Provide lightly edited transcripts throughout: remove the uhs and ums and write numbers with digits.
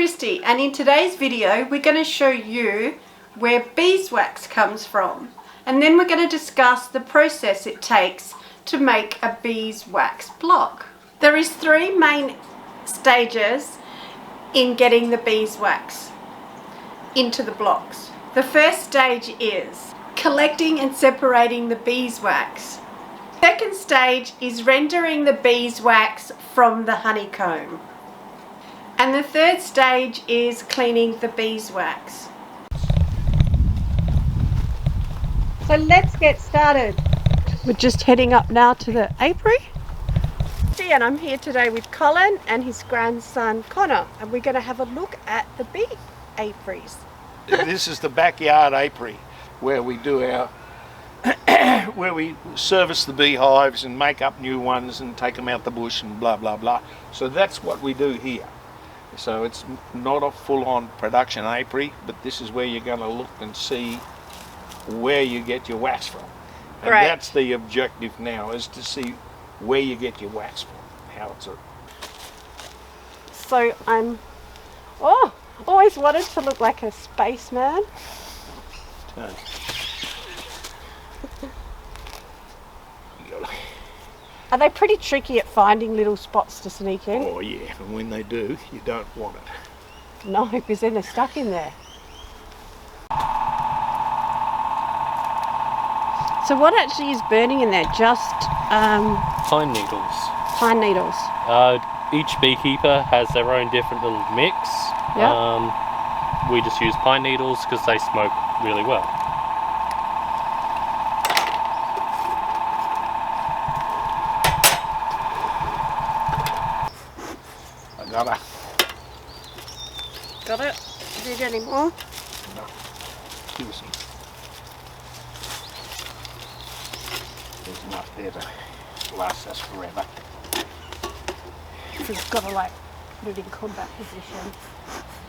Kristie, and in today's video we're going to show you where beeswax comes from, and then we're going to discuss the process it takes to make a beeswax block. There is three main stages in getting the beeswax into the blocks. The first stage is collecting and separating the beeswax. Second stage is rendering the beeswax from the honeycomb. And the third stage is cleaning the beeswax. So let's get started. We're just heading up now to the apiary. And I'm here today with Colin and his grandson Connor, and we're going to have a look at the bee apiaries. This is the backyard apiary where we do our where we service the beehives and make up new ones and take them out the bush and blah blah blah. So that's what we do here. So it's not a full-on production apiary, but this is where you're going to look and see where you get your wax from. And Right. That's the objective now, is to see where you get your wax from, how it's a... So I'm always wanted to look like a spaceman. Turn. Are they pretty tricky at finding little spots to sneak in? Oh yeah, and when they do, you don't want it. No, because then they're stuck in there. So what actually is burning in there? Just Pine needles. pine needles. Each beekeeper has their own different little mix. Yeah. We just use pine needles because they smoke really well. I got her. Got it? Need any more? No. Give us some. There's enough there to last us forever. So you've got to like put it in combat position.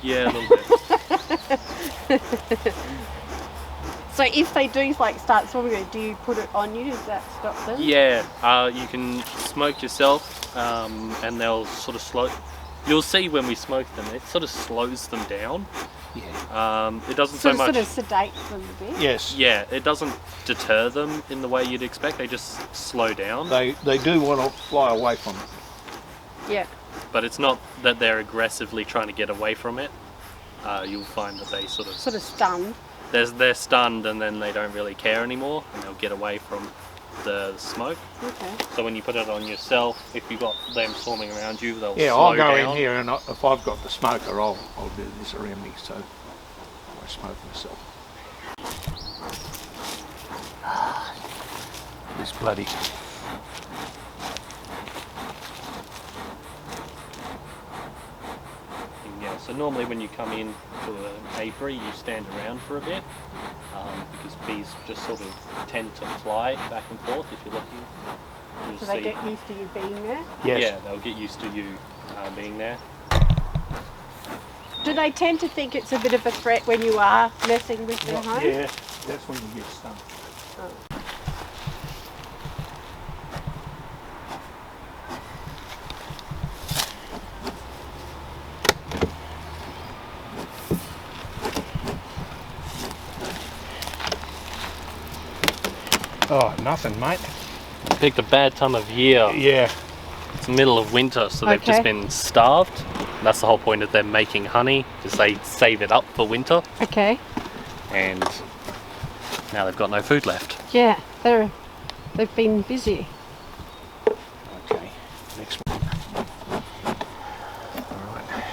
Yeah, a little bit. So if they do like start swarming, do you put it on you? Does that stop them? Yeah, you can smoke yourself, and they'll sort of slow. You'll see when we smoke them, it sort of slows them down. Yeah. It doesn't So so much. sort of sedate them a bit. Yes. Yeah, it doesn't deter them in the way you'd expect. They just slow down. They do want to fly away from it. Yeah. But it's not that they're aggressively trying to get away from it. You'll find that they sort of Stunned. they're stunned, and then they don't really care anymore, and they'll get away from the smoke. Okay. So when you put it on yourself, if you've got them swarming around you, they'll Yeah, slow I'll go down. in here, and if I've got the smoker, I'll do this around me, so I smoke myself. This bloody... Yeah, so normally when you come in to an apiary, you stand around for a bit, because bees just sort of tend to fly back and forth if you're looking. You'll So they see- get used to you being there? Yes. Yeah, they'll get used to you being there. Do they tend to think it's a bit of a threat when you are messing with their home? Yeah, that's when you get stung. Oh, nothing, mate. Picked a bad time of year. Yeah. It's the middle of winter, so they've just Okay. been starved. That's the whole point of them making honey, is they save it up for winter, Okay. and now they've got no food left. Yeah, they've been busy. Okay, next one. All right.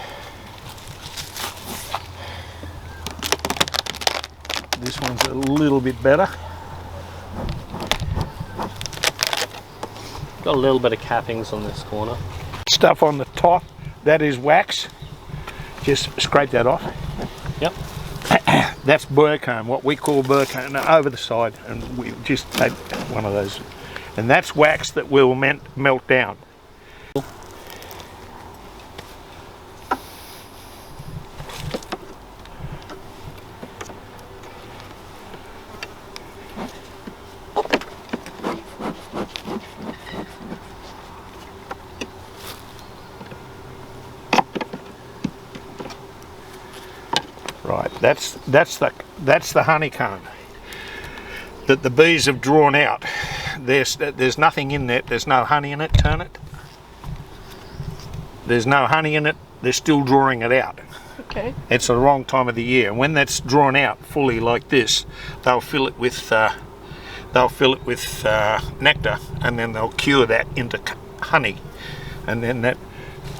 This one's a little bit better. Got a little bit of cappings on this corner. Stuff on the top, that is wax. Just scrape that off. Yep. That's burp comb, what we call burp comb. No, over the side, and we just take one of those. And that's wax that will melt down. Right, that's the honeycomb that the bees have drawn out. There's nothing in that. There's no honey in it. Turn it. There's no honey in it. They're still drawing it out. Okay. It's the wrong time of the year. When that's drawn out fully like this, they'll fill it with nectar, and then they'll cure that into honey, and then that.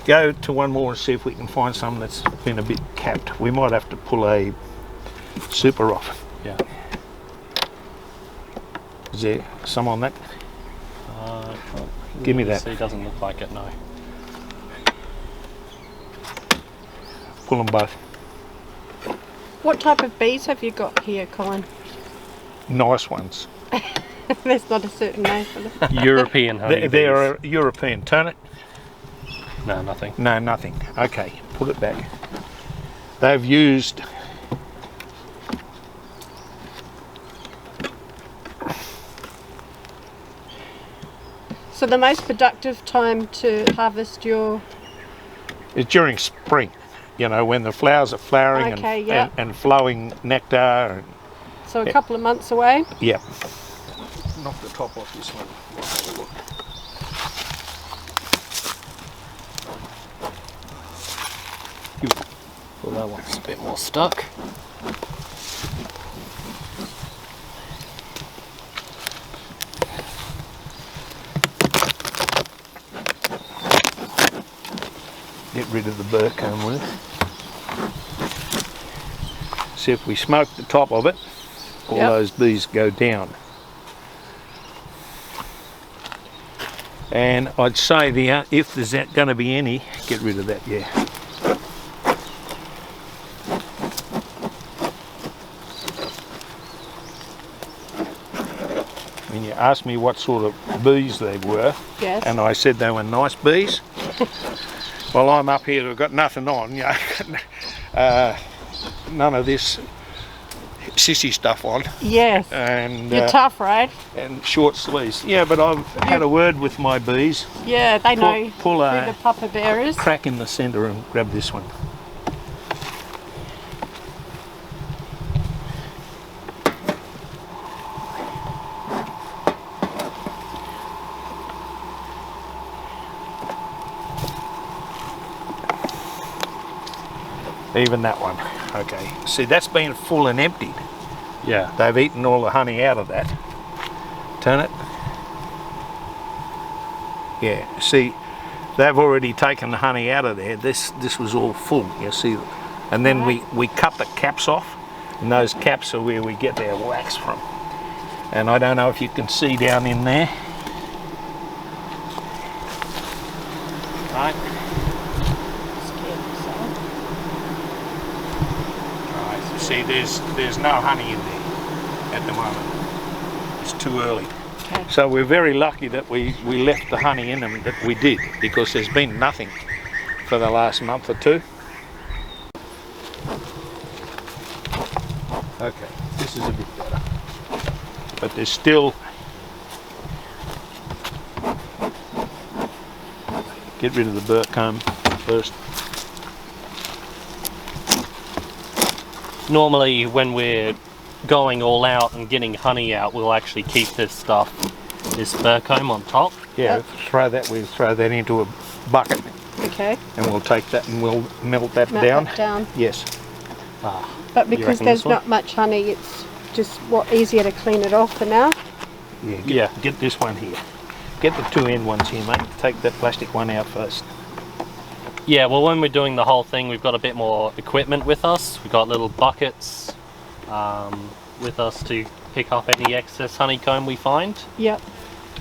Go to one more and see if we can find some that's been a bit capped. We might have to pull a super off. Yeah. Is there some on that? Can't Give me really that. see, doesn't look like it, no. Pull them both. What type of bees have you got here, Colin? Nice ones. There's not a certain name for them. European honey They're European. Turn it. No, nothing. No, nothing. Okay, put it back. They've used So the most productive time to harvest your... it's during spring, you know, when the flowers are flowering Okay, yeah. and flowing nectar. And, So a couple of months away. yeah. Knock the top off this one. Well, that one's a bit more stuck. Get rid of the burp comb with it. See if we smoke the top of it, all Yep. those bees go down. And I'd say there, if there's going to be any, get rid of that, yeah. When you asked me what sort of bees they were, Yes. and I said they were nice bees, well, I'm up here, I've got nothing on, you know, none of this sissy stuff on, Yes. and You're tough, right? and short sleeves. Yeah, but I've had a word with my bees. Yeah, they know Pull who a the papa bear is. crack in the centre and grab this one. Even that one. Okay. See, that's been full and emptied. Yeah. They've eaten all the honey out of that. Turn it. Yeah. See, they've already taken the honey out of there. This was all full. You see, and then we cut the caps off, and those caps are where we get our wax from. And I don't know if you can see down in there. Right. See, there's no honey in there at the moment. It's too early. Okay. So we're very lucky that we left the honey in them, that we did, because there's been nothing for the last month or two. Okay, this is a bit better. But there's still... Get rid of the burp comb first. Normally, when we're going all out and getting honey out, we'll actually keep this burp comb on top. Yeah, Yep. we'll throw that into a bucket, Okay. and we'll take that and we'll melt that Melt down. that down. Yes. But You because reckon there's this one? not much honey, it's just easier to clean it off for now. Yeah, get this one here. Get the two end ones here, mate. Take that plastic one out first. Yeah, well, when we're doing the whole thing, we've got a bit more equipment with us. We've got little buckets with us to pick up any excess honeycomb we find. Yep.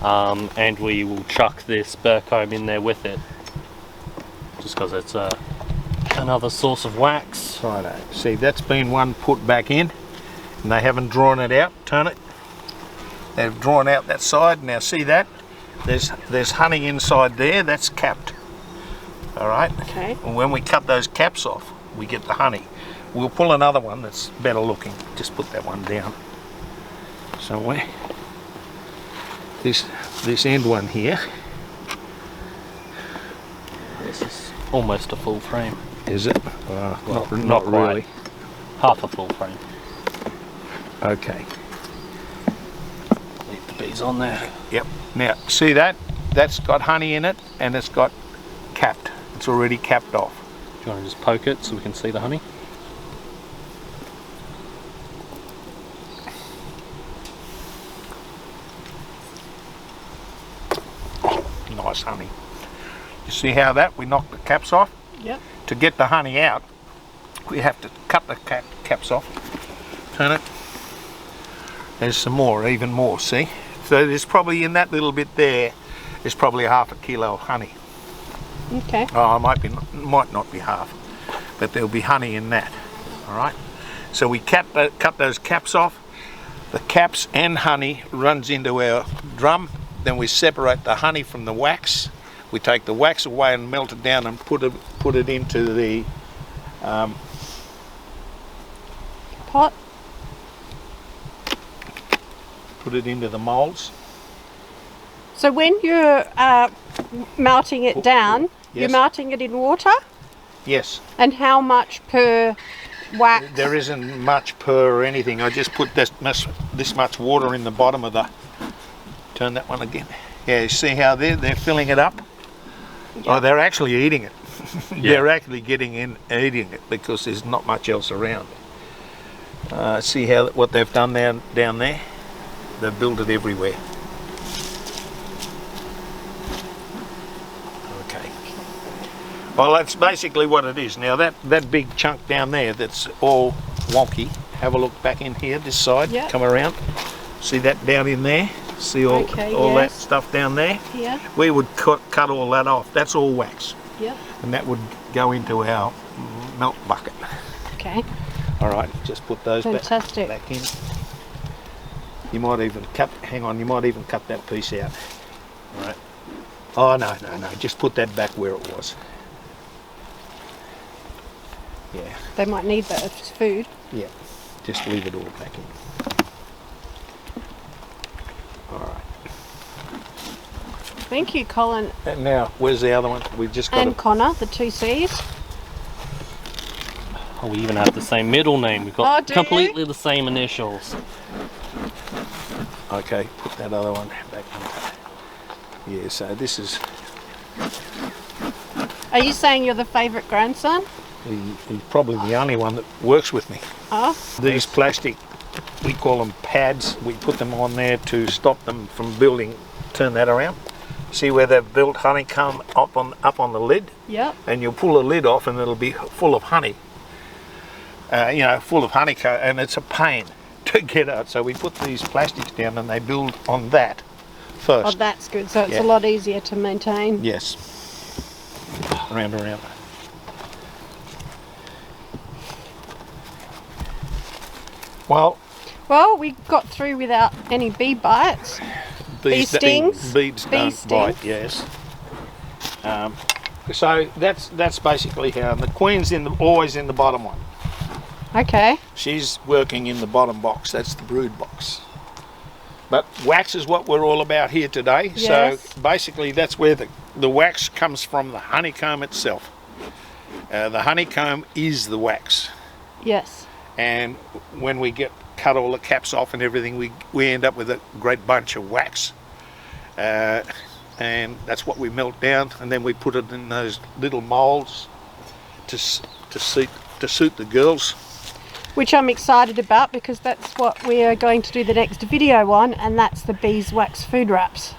And we will chuck this burp comb in there with it, just because it's another source of wax. Righto. See, that's been one put back in, and they haven't drawn it out. Turn it. They've drawn out that side. Now see that? There's honey inside there. That's capped. All right. Okay. And when we cut those caps off, we get the honey. We'll pull another one that's better looking. Just put that one down somewhere. This end one here. This is almost a full frame. Is it? Well, Not not really. half a full frame. Okay. Leave the bees on there. Yep. Now, see that? That's got honey in it, and it's got capped. It's already capped off. Do you want to just poke it so we can see the honey? Nice honey. You see how that? We knock the caps off? Yep. To get the honey out, we have to cut the caps off. Turn it. There's some more, even more, see? So there's probably in that little bit there, there's probably half a kilo of honey. Okay. Oh, might not be half, but there'll be honey in that. All right. So we cut those caps off. The caps and honey runs into our drum. Then we separate the honey from the wax. We take the wax away and melt it down and put it into the Pot. put it into the molds. So when you're melting it down, you're Yes. melting it in water? Yes. And how much per wax? There isn't much per or anything. I just put this much water in the bottom of the. Turn that one again. Yeah, you see how they're filling it up? Oh, they're actually eating it. They're actually getting in eating it because there's not much else around. See how what they've done down there? They've built it everywhere. Okay. Well, that's basically what it is. Now that big chunk down there that's all wonky. Have a look back in here, this side. Yep. Come around. See that down in there? See all that stuff down there? Yeah. We would cut all that off. That's all wax. Yep. And that would go into our melt bucket. Okay. All right, just put those Fantastic. back in. You might even cut, hang on, you might even cut that piece out. All right. Oh, no, just put that back where it was. Yeah, They might need that as food. yeah, just leave it all back in. All right. Thank you, Colin And now, where's the other one? We've just got and Connor, the two C's. Oh, we even have the same middle name. We've got Oh, do completely the same initials. Okay, put that other one back in. Yeah, so this is, Are you saying you're the favourite grandson? he's probably the only one that works with me. Oh, These plastic, we call them pads, we put them on there to stop them from building. Turn that around. See where they've built honeycomb up on the lid? yep. And you'll pull the lid off and it'll be full of honey. Full of honeycomb, and it's a pain to get out. So we put these plastics down and they build on that first. Oh, that's good. So it's Yeah. a lot easier to maintain. Yes. Round. Well, Well, we got through without any bee bites. Bee stings? Bees Bee don't bite, stings? yes. So that's basically how. The queen's always in the bottom one. Okay. She's working in the bottom box. That's the brood box. But wax is what we're all about here today. Yes. So basically that's where the wax comes from, the honeycomb itself. The honeycomb is the wax. Yes. And when we cut all the caps off and everything, we end up with a great bunch of wax. And that's what we melt down, and then we put it in those little molds to suit the girls. Which I'm excited about because that's what we are going to do the next video on, and that's the beeswax food wraps.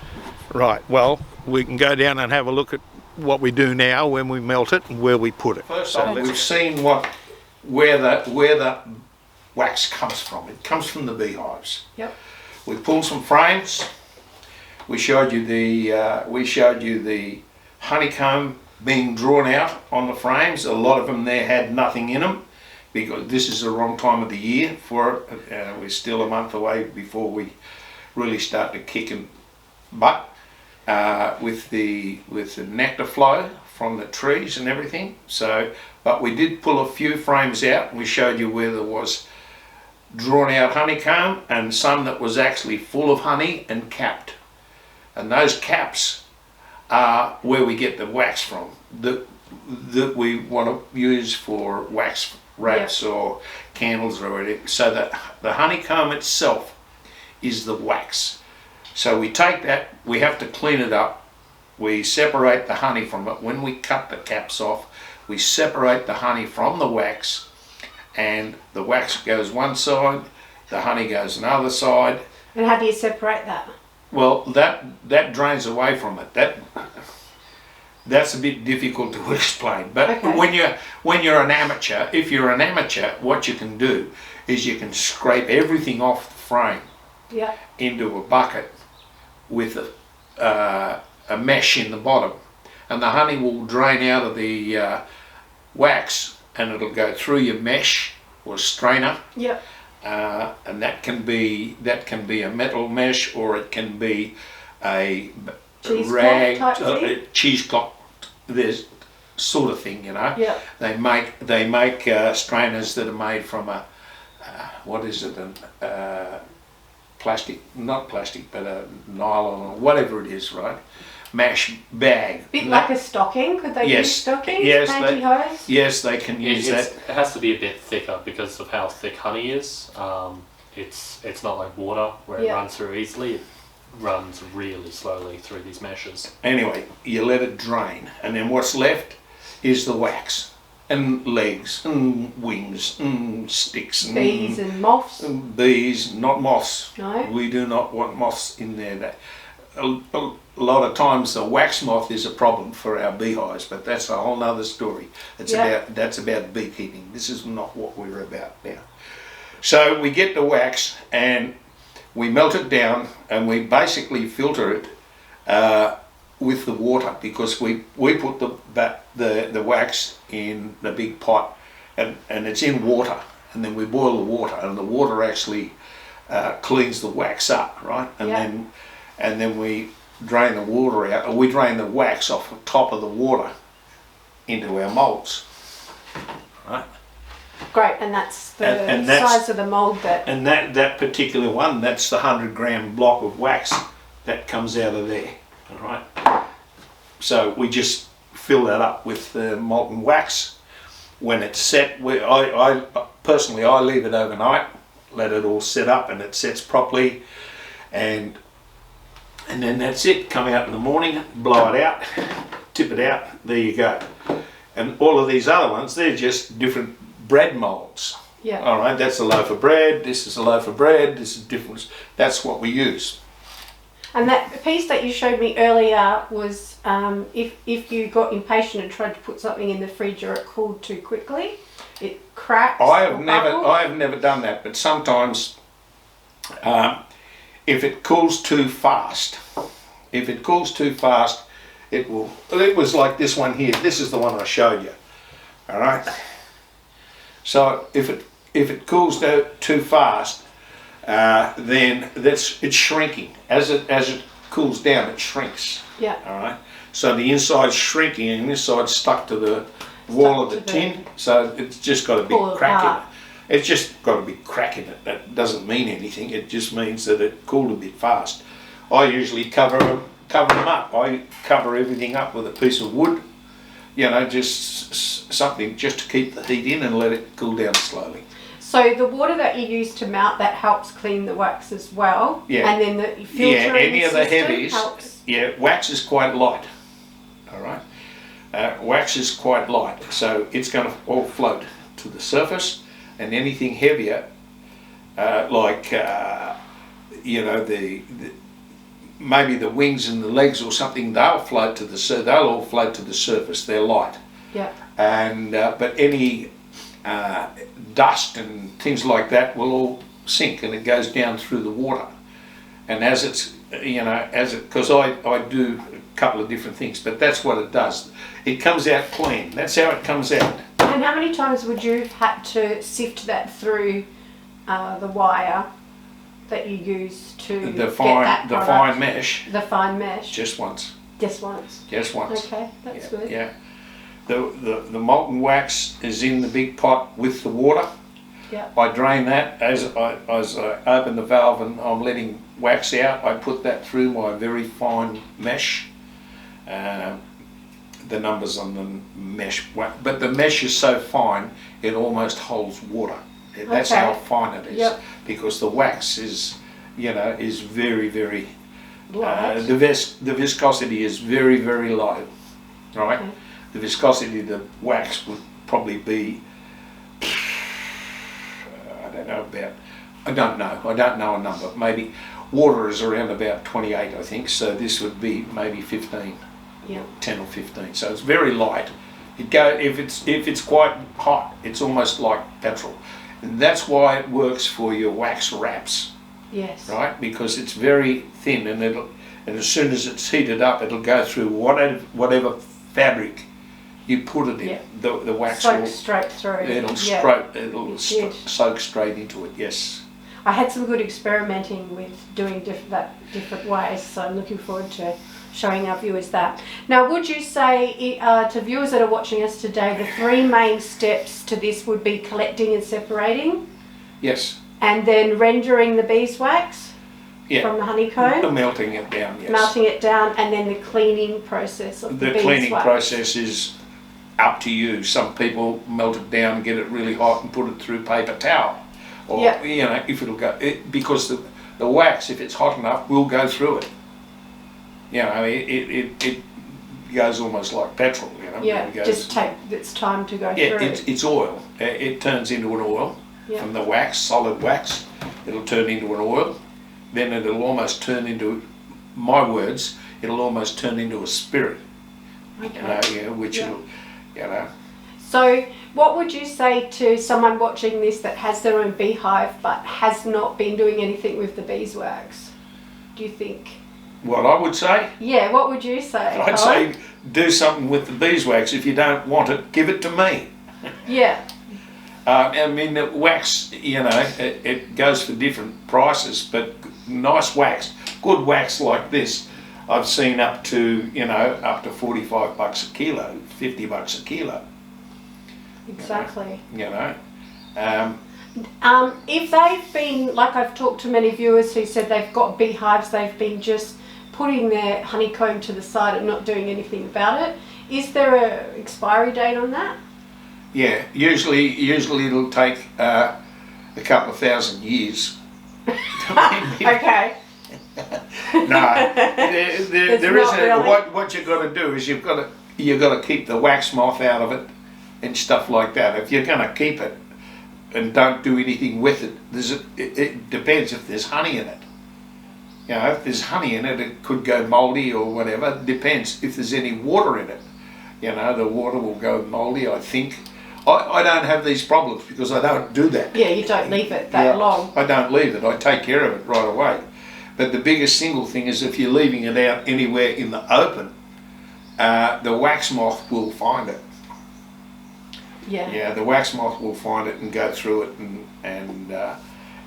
Right, well, we can go down and have a look at what we do now when we melt it and where we put it. First off, we've seen where the wax comes from. It comes from the beehives. Yep. We pulled some frames. We showed you the honeycomb being drawn out on the frames. A lot of them there had nothing in them because this is the wrong time of the year for it. We're still a month away before we really start to kick and butt with the nectar flow from the trees and everything. So, but we did pull a few frames out and we showed you where there was drawn out honeycomb and some that was actually full of honey and capped. And those caps are where we get the wax from. that we want to use for wax wraps or candles or whatever. So that the honeycomb itself is the wax. So we take that, we have to clean it up, we separate the honey from it. When we cut the caps off, we separate the honey from the wax, and the wax goes one side, the honey goes another side. And how do you separate that? Well, that drains away from it. That's a bit difficult to explain. But okay. when you're an amateur, if you're an amateur, what you can do is you can scrape everything off the frame into a bucket with a mesh in the bottom, and the honey will drain out of the wax, and it'll go through your mesh or strainer. Yep. And that can be a metal mesh, or it can be a rag, cheesecloth, this sort of thing, you know. Yep. They make strainers that are made from a what is it? Plastic, not plastic, but a nylon or whatever it is, right? Mesh bag. Bit like a stocking. Could they use stockings? Yes, pantyhose? Yes, they can use that. It has to be a bit thicker because of how thick honey is. It's not like water where it runs through easily. It runs really slowly through these meshes. Anyway, you let it drain, and then what's left is the wax, and legs, and wings, and sticks, and bees and moths. Bees, not moths. No. We do not want moths in there. A lot of times the wax moth is a problem for our beehives, but that's a whole nother story. That's about beekeeping. This is not what we're about now. So we get the wax and we melt it down, and we basically filter it with the water, because we put the wax in the big pot, and it's in water, and then we boil the water, and the water actually cleans the wax up, right? And then we drain the water out, or we drain the wax off the top of the water into our moulds, right? Great, and that's the size of the mould that... And that particular one, that's the 100-gram block of wax that comes out of there, all right? So we just fill that up with the molten wax. When it's set, I personally leave it overnight, let it all set up, and it sets properly, and then that's it. Come out in the morning, blow it out, tip it out, there you go. And all of these other ones, they're just different bread molds. Yeah. All right, that's a loaf of bread, this is a loaf of bread, this is different. That's what we use. And that piece that you showed me earlier was if you got impatient and tried to put something in the fridge or it cooled too quickly, it cracks. I have never done that, but sometimes if it cools too fast, it will. It was like this one here. This is the one I showed you. All right. So if it cools too fast, then it's shrinking. As it cools down, it shrinks. Yeah. All right. So the inside's shrinking and this side's stuck to the wall of the tin. So it's just got a big crack in it. It's just got a big crack in it. That doesn't mean anything. It just means that it cooled a bit fast. I usually cover them up. I cover everything up with a piece of wood. You know, just something just to keep the heat in and let it cool down slowly. So the water that you use to melt, that helps clean the wax as well. Yeah. And then the filtering any of the heavies helps. Yeah, wax is quite light. All right. Wax is quite light, so it's going to all float to the surface, and anything heavier, like you know, maybe the wings and the legs or something, they'll all float to the surface. They're light. Yeah. And but any dust and things like that will all sink, and it goes down through the water. And as it's, you know, because I do a couple of different things, but that's what it does. It comes out clean. That's how it comes out. And how many times would you have had to sift that through the wire that you use to get that product? The fine mesh. The fine mesh. Just once. Just once. Just once. Okay, that's good. Yeah. The molten wax is in the big pot with the water. Yeah. I drain that as I open the valve and I'm letting wax out. I put that through my very fine mesh. the numbers on the mesh, but the mesh is so fine it almost holds water. That's Okay. how fine it is. Yep. Because the wax is, you know, is very, very Light. the viscosity is very, very low, right? Okay. The viscosity of the wax would probably be, I don't know a number. Maybe water is around about 28, I think. So this would be maybe 15, Yeah. 10 or 15. So it's very light. If it's quite hot, it's almost like petrol. And that's why it works for your wax wraps. Yes. Right, because it's very thin, and as soon as it's heated up, it'll go through whatever fabric you put it in. Yeah. The wax Soak will straight through. it'll Yeah. soak straight into it. Yes. I had some good experimenting with doing different ways, so I'm looking forward to showing our viewers that. Now, would you say to viewers that are watching us today, the 3 main steps to this would be collecting and separating, Yes. and then rendering the beeswax Yeah. from the honeycomb, Melting it down. Yes. melting it down, and then the cleaning process of the The beeswax? cleaning process is up to you. Some people melt it down, get it really hot, and put it through paper towel. Or, Yeah. you know, if it'll go, because the wax, if it's hot enough, will go through it. You know, it goes almost like petrol, you know. Yeah, It goes, just take its time to go yeah, through. it's oil. It turns into an oil Yeah. from the wax, solid wax. It'll turn into an oil. Then it'll almost turn into, my words, it'll almost turn into a spirit. Okay. Which Yeah. it'll, you know. So, what would you say to someone watching this that has their own beehive but has not been doing anything with the beeswax? Do you think? What I would say? Yeah, what would you say? I'd say do something with the beeswax. If you don't want it, give it to me. Yeah. I mean, the wax, you know, it goes for different prices, but nice wax, good wax like this, I've seen up to, you know, up to $45 a kilo, $50 a kilo. Exactly. You know, If they've been, like I've talked to many viewers who said they've got beehives, they've been just putting their honeycomb to the side and not doing anything about it. Is there a expiry date on that? yeah, usually it'll take a couple of thousand years. Okay. No, there not isn't. really. What you've got to do is you've got to keep the wax moth out of it and stuff like that. If you're going to keep it and don't do anything with it, it depends if there's honey in it. You know, if there's honey in it, it could go mouldy or whatever. It depends if there's any water in it. You know, the water will go mouldy, I think. I don't have these problems because I don't do that. Yeah, you don't leave it that long. I don't leave it. I take care of it right away. But the biggest single thing is if you're leaving it out anywhere in the open, the wax moth will find it. Yeah. Yeah, the wax moth will find it and go through it, and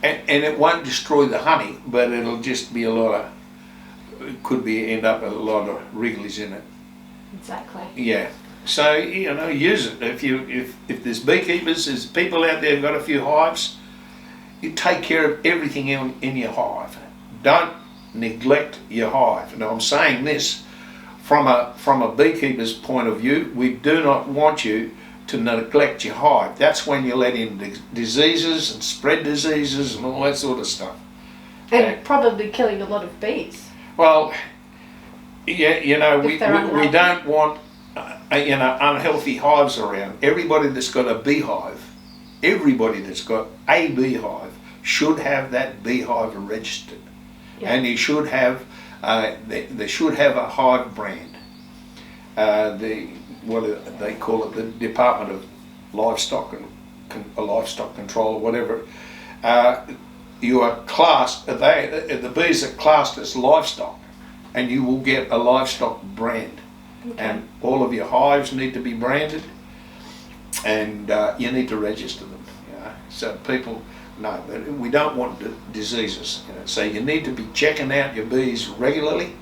it won't destroy the honey, but it'll just be it could end up with a lot of wrigglies in it. Exactly. Yeah. So, you know, use it. If there's beekeepers, there's people out there who've got a few hives, you take care of everything in your hive. Don't neglect your hive. And I'm saying this from a beekeeper's point of view. We do not want you to neglect your hive. That's when you let in diseases and spread diseases and all that sort of stuff. And probably killing a lot of bees. Well, yeah, you know, we unhealthy. don't want unhealthy hives around. Everybody that's got a beehive, everybody that's got a beehive should have that beehive registered. Yeah. And you should have, they should have a hive brand. What do they call it? The Department of Livestock and Livestock Control, or whatever. You are classed. The bees are classed as livestock, and you will get a livestock brand. Okay. And all of your hives need to be branded, and you need to register them. You know? So people. No, we don't want diseases. You know? So you need to be checking out your bees regularly,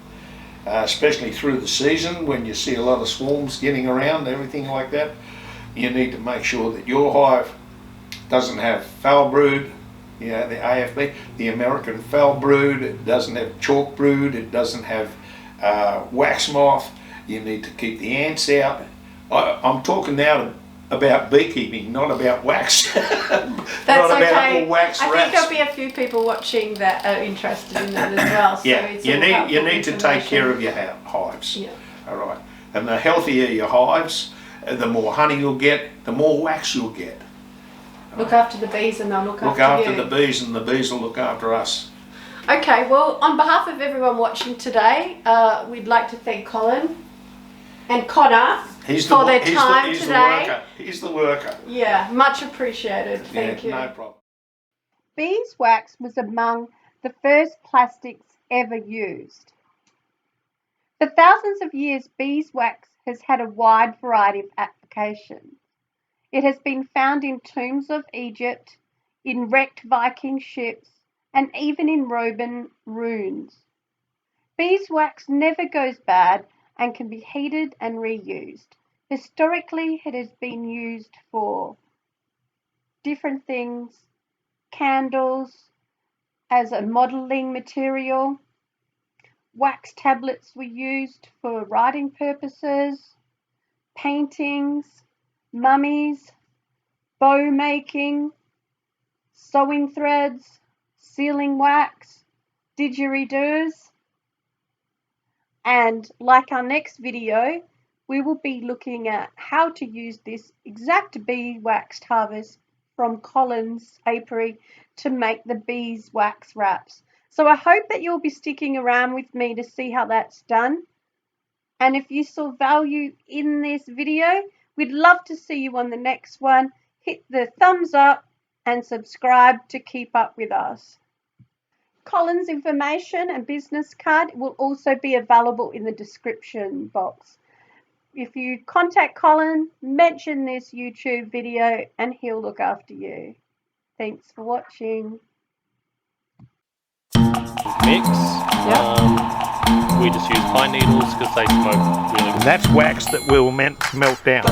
especially through the season when you see a lot of swarms getting around, everything like that. You need to make sure that your hive doesn't have foul brood, you know, the AFB, the American foul brood. It doesn't have chalk brood. It doesn't have wax moth. You need to keep the ants out. I'm talking now about beekeeping, not about wax. That's not about okay. all wax I think rats. there'll be a few people watching that are interested in that as well. So Yeah, it's you all need helpful to take care of information. your hives. Yeah. All right, and the healthier your hives, the more honey you'll get, the more wax you'll get. Look after the bees and they'll look Look after after you. the bees, and the bees will look after us. Okay, well, on behalf of everyone watching today, we'd like to thank Colin and Connor for their time today. He's the worker. Yeah, much appreciated. Thank you. No problem. Beeswax was among the first plastics ever used. For thousands of years, beeswax has had a wide variety of applications. It has been found in tombs of Egypt, in wrecked Viking ships, and even in Roman runes. Beeswax never goes bad and can be heated and reused. Historically, it has been used for different things, candles, as a modelling material. Wax tablets were used for writing purposes, paintings, mummies, bow making, sewing threads, sealing wax, didgeridoos. And like our next video, we will be looking at how to use this exact beeswax harvest from Colin's apiary to make the beeswax wraps. So I hope that you'll be sticking around with me to see how that's done. And if you saw value in this video, we'd love to see you on the next one. Hit the thumbs up and subscribe to keep up with us. Colin's information and business card will also be available in the description box. If you contact Colin, mention this YouTube video and he'll look after you. Thanks for watching. Mix. We just use pine needles because they smoke really And that's wax that will melt down.